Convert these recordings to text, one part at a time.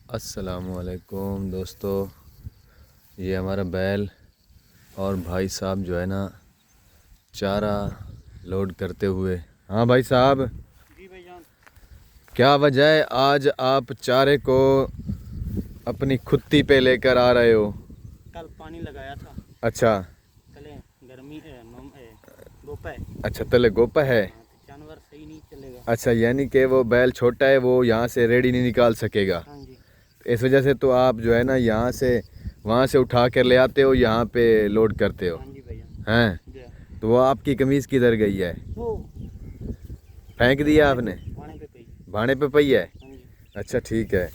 अस्सलामुअलैकुम दोस्तों, ये हमारा बैल और भाई साहब जो है ना चारा लोड करते हुए। हाँ भाई साहब, जी भाईजान। क्या वजह है आज आप चारे को अपनी खुत्ती पे लेकर आ रहे हो? कल पानी लगाया था। अच्छा। तले गर्मी है, गोपा है। अच्छा, तले गोपा है। हाँ, तो जानवर सही नहीं चलेगा। अच्छा, यानी कि वो बैल छोटा है, वो यहाँ से रेडी नहीं निकाल सकेगा। हाँ जी। इस वजह से तो आप जो है ना यहाँ से वहाँ से उठा कर ले आते हो, यहाँ पे लोड करते हो। हाँ जी भाईजान। हैं? जी। तो वो आपकी कमीज़ किधर गई है? वो फेंक दिया आपने? भाने पे पई। भाने पे पई है। हाँ जी। अच्छा ठीक है,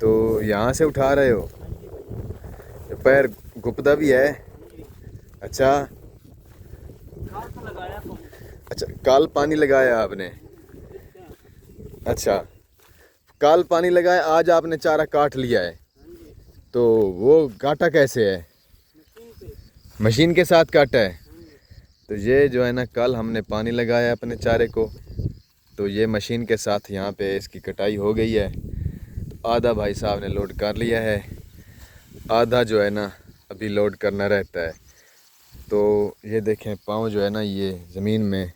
तो यहाँ से उठा रहे हो? हाँ जी भाईजान। पैर घुपदा भी है? हाँ जी। अच्छा। घास तो लगाया पानी। अच्छा, कल पानी लगाया आपने? अच्छा, कल पानी लगाया, आज आपने चारा काट लिया है। हाँ जी। तो वो काटा कैसे है? मशीन पे। मशीन के साथ काटा है? हाँ जी। तो ये जो है ना, कल हमने पानी लगाया अपने चारे को, तो ये मशीन के साथ यहाँ पे इसकी कटाई हो गई है। तो आधा भाई साहब ने लोड कर लिया है, आधा जो है ना अभी लोड करना रहता है। तो ये देखें, पाँव जो है ना ये ज़मीन में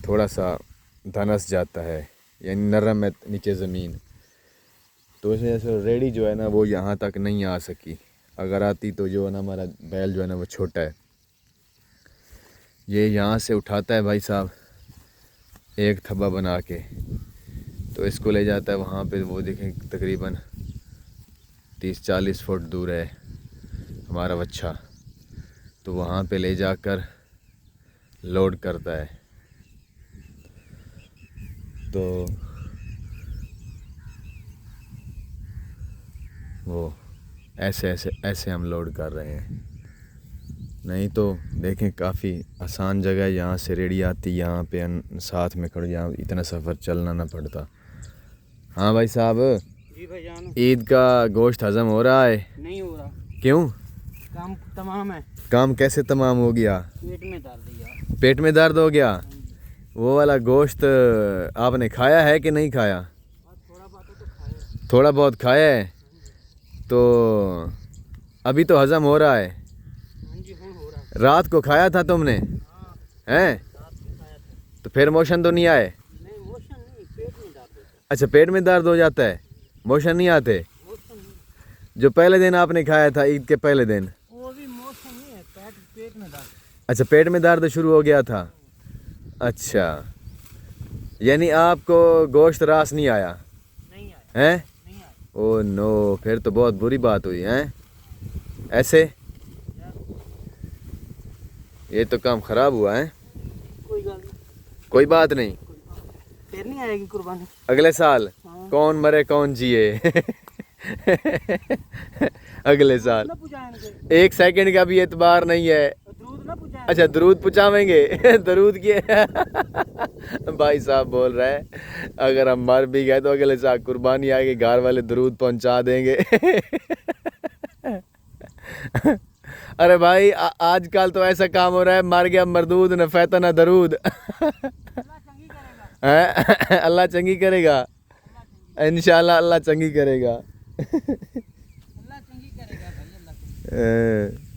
थोड़ा सा धनस जाता है, यानी नरम है नीचे ज़मीन। तो इस वजह से रेडी जो है ना वो यहाँ तक नहीं आ सकी। अगर आती तो जो है ना हमारा बैल जो है ना वो छोटा है। ये यहाँ से उठाता है भाई साहब एक थब्बा बना के, तो इसको ले जाता है वहाँ पे। वो देखें तकरीबन 30-40 फुट दूर है हमारा वच्छा, तो वहाँ पे ले जाकर लोड करता है। तो वो ऐसे ऐसे ऐसे हम लोड कर रहे हैं। नहीं तो देखें काफ़ी आसान जगह है, यहाँ से रेडी आती, यहाँ पे साथ में खड़ो, यहाँ इतना सफ़र चलना ना पड़ता। हाँ भाई साहब, जी भाईजान। ईद का गोश्त हज़म हो रहा है? नहीं हो रहा। क्यों? काम तमाम है। काम कैसे तमाम हो गया? पेट में दर्द दिया। पेट में दर्द हो गया? हाँ जी। वो वाला गोश्त आपने खाया है कि नहीं खाया? थोड़ा बहुत तो खाया। थोड़ा बहुत खाया है? तो अभी तो हज़म हो रहा है। हाँ जी, हो रहा है। रात को खाया था तुमने? हाँ, हैं? रात को खाया था। तो फिर मोशन तो नहीं आए? नहीं, मोशन नहीं, पेट में दर्द होता है। अच्छा, पेट में दर्द हो जाता है, मोशन नहीं आते? मोशन नहीं। जो पहले दिन आपने खाया था, ईद के पहले दिन? वो भी मोशन नहीं है, पेट में दर्द। अच्छा, पेट में दर्द शुरू हो गया था। अच्छा, यानी आपको गोश्त रास नहीं आया? नहीं आया। हैं? नहीं आया। ओ नो, फिर तो बहुत बुरी बात हुई है। ऐसे ये तो काम ख़राब हुआ है। कोई गल नहीं। कोई बात नहीं, फिर नहीं आएगी कुर्बानी। अगले साल। हाँ। कौन मरे कौन जिए। अगले साल। ना पुजाएंगे। एक सेकंड का भी एतबार नहीं है। दूध ना पुजाएंगे। अच्छा, दरूद पुचावेंगे। दरूद के भाई साहब बोल रहे हैं अगर हम मर भी गए तो अगले साल कुर्बानी आएगी, घर वाले दरूद पहुंचा देंगे। अरे भाई, आजकल तो ऐसा काम हो रहा है, मर गया मरदूद, न फैता न दरूद। अल्लाह चंगी करेगा। इंशाल्लाह अल्लाह चंगी करेगा। अल्लाह चंगी करेगा भाई, अल्लाह।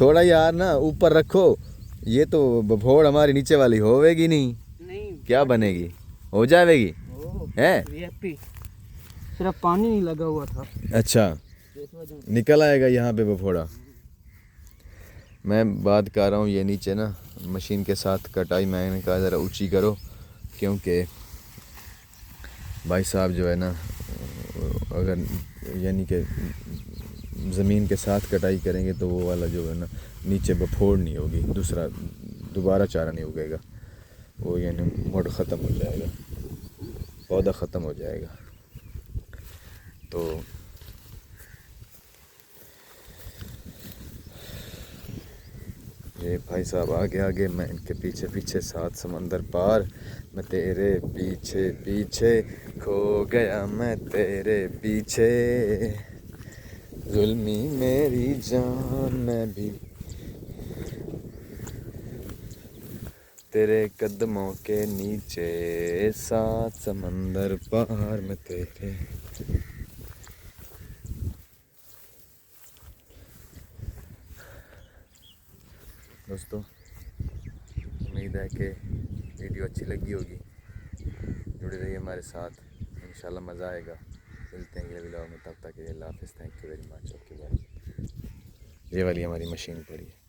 थोड़ा यार ना ऊपर रखो, ये तो भोड़ हमारी नीचे वाली होवेगी नहीं। नहीं, क्या बनेगी? हो जाएगी है? वीआईपी सिर्फ पानी नहीं लगा हुआ था। अच्छा, निकल आएगा यहाँ पे बफोड़ा। मैं बात कर रहा हूँ ये नीचे ना मशीन के साथ कटाई, मैंने कहा ज़रा ऊंची करो, क्योंकि भाई साहब जो है ना अगर यानी कि ज़मीन के साथ कटाई करेंगे तो वो वाला जो है ना नीचे बफोड़ नहीं होगी, दूसरा दोबारा चारा नहीं उगेगा, वो यानी मुड़ ख़त्म हो जाएगा, पौधा ख़त्म हो जाएगा। तो ये भाई साहब आगे आगे, मैं इनके पीछे पीछे, सात समंदर पार, मैं तेरे पीछे पीछे खो गया, मैं तेरे पीछे, जुल्मी मेरी जान मैं भी। तेरे कदमों के नीचे, सात समंदर पार में तेरे। दोस्तों, उम्मीद है कि वीडियो अच्छी लगी होगी। जुड़े रहिए हमारे साथ, इंशाल्लाह मज़ा आएगा। मिलते हैं अगले वीडियो में, तब तक के लिए अल्लाह हाफ़िज़। Thank you very much. Okay bye. ये वाली हमारी मशीन पड़ी है।